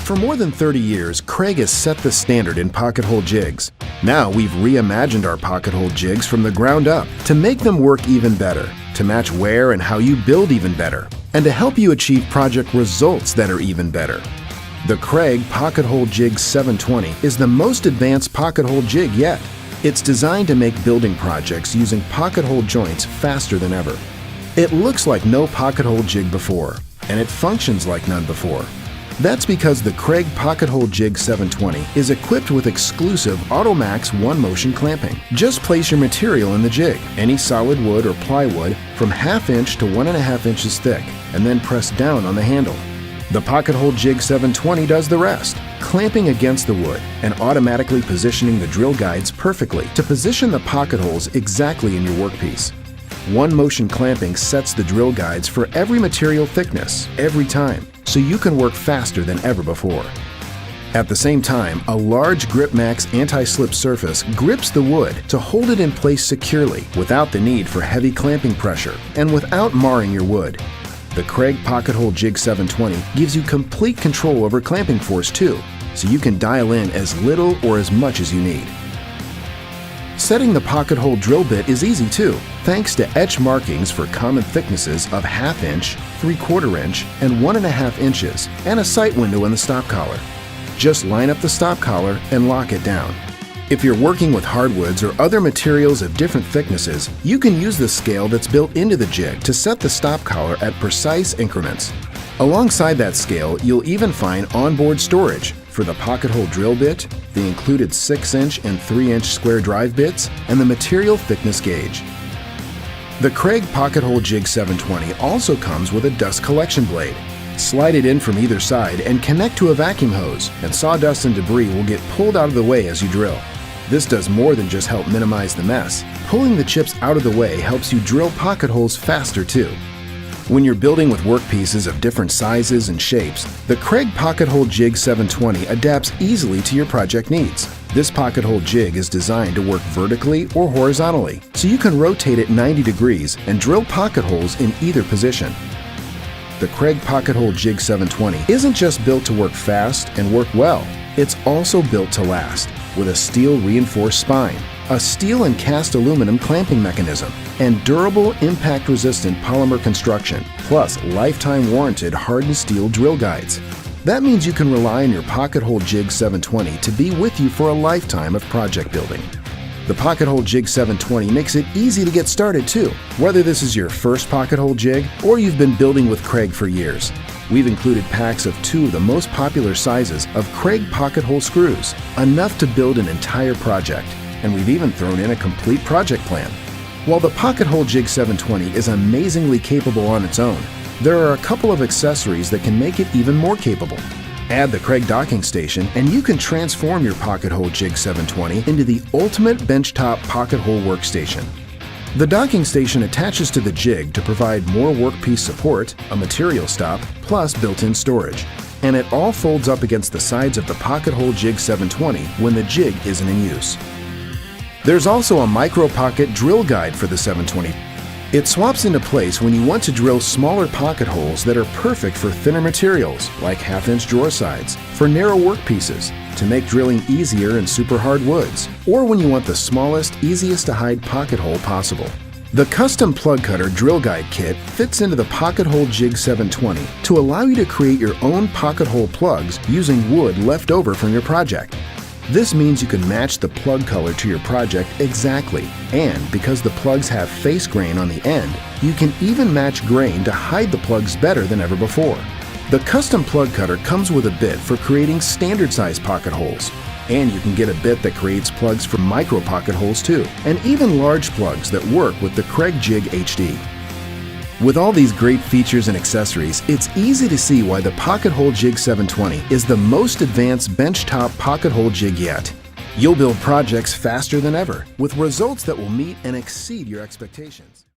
For more than 30 years, Kreg has set the standard in pocket hole jigs. Now we've reimagined our pocket hole jigs from the ground up to make them work even better, to match where and how you build even better, and to help you achieve project results that are even better. The Kreg Pocket Hole Jig 720 is the most advanced pocket hole jig yet. It's designed to make building projects using pocket hole joints faster than ever. It looks like no pocket hole jig before, and it functions like none before. That's because the Kreg Pocket Hole Jig 720 is equipped with exclusive Automaxx one-motion clamping. Just place your material in the jig, any solid wood or plywood, from 1/2 inch to 1.5 inches thick, and then press down on the handle. The Pocket Hole Jig 720 does the rest, clamping against the wood and automatically positioning the drill guides perfectly to position the pocket holes exactly in your workpiece. One-motion clamping sets the drill guides for every material thickness, every time, so you can work faster than ever before. At the same time, a large GripMaxx anti-slip surface grips the wood to hold it in place securely without the need for heavy clamping pressure and without marring your wood. The Kreg Pocket Hole Jig 720 gives you complete control over clamping force too, so you can dial in as little or as much as you need. Setting the pocket hole drill bit is easy too, thanks to etch markings for common thicknesses of 1/2 inch, 3/4 inch, and 1.5 inches, and a sight window in the stop collar. Just line up the stop collar and lock it down. If you're working with hardwoods or other materials of different thicknesses, you can use the scale that's built into the jig to set the stop collar at precise increments. Alongside that scale, you'll even find onboard storage for the pocket hole drill bit, the included 6-inch and 3-inch square drive bits, and the material thickness gauge. The Kreg Pocket Hole Jig 720 also comes with a dust collection blade. Slide it in from either side and connect to a vacuum hose, and sawdust and debris will get pulled out of the way as you drill. This does more than just help minimize the mess. Pulling the chips out of the way helps you drill pocket holes faster too. When you're building with workpieces of different sizes and shapes, the Kreg Pocket Hole Jig 720 adapts easily to your project needs. This pocket hole jig is designed to work vertically or horizontally, so you can rotate it 90 degrees and drill pocket holes in either position. The Kreg Pocket Hole Jig 720 isn't just built to work fast and work well, it's also built to last, with a steel reinforced spine, a steel and cast aluminum clamping mechanism, and durable impact-resistant polymer construction, plus lifetime warranted hardened steel drill guides. That means you can rely on your Pocket Hole Jig 720 to be with you for a lifetime of project building. The Pocket Hole Jig 720 makes it easy to get started too, whether this is your first pocket hole jig or you've been building with Kreg for years. We've included packs of 2 of the most popular sizes of Kreg pocket hole screws, enough to build an entire project, and we've even thrown in a complete project plan. While the Pocket Hole Jig 720 is amazingly capable on its own, there are a couple of accessories that can make it even more capable. Add the Kreg docking station and you can transform your Pocket Hole Jig 720 into the ultimate benchtop pocket hole workstation. The docking station attaches to the jig to provide more workpiece support, a material stop, plus built-in storage. And it all folds up against the sides of the Pocket Hole Jig 720 when the jig isn't in use. There's also a micro pocket drill guide for the 720. It swaps into place when you want to drill smaller pocket holes that are perfect for thinner materials, like 1/2 inch drawer sides, for narrow workpieces, to make drilling easier in super hard woods, or when you want the smallest, easiest to hide pocket hole possible. The custom plug cutter drill guide kit fits into the Pocket Hole Jig 720 to allow you to create your own pocket hole plugs using wood left over from your project. This means you can match the plug color to your project exactly, and because the plugs have face grain on the end, you can even match grain to hide the plugs better than ever before. The custom plug cutter comes with a bit for creating standard size pocket holes, and you can get a bit that creates plugs for micro pocket holes too, and even large plugs that work with the Kreg Jig HD. With all these great features and accessories, it's easy to see why the Pocket Hole Jig 720 is the most advanced benchtop pocket hole jig yet. You'll build projects faster than ever, with results that will meet and exceed your expectations.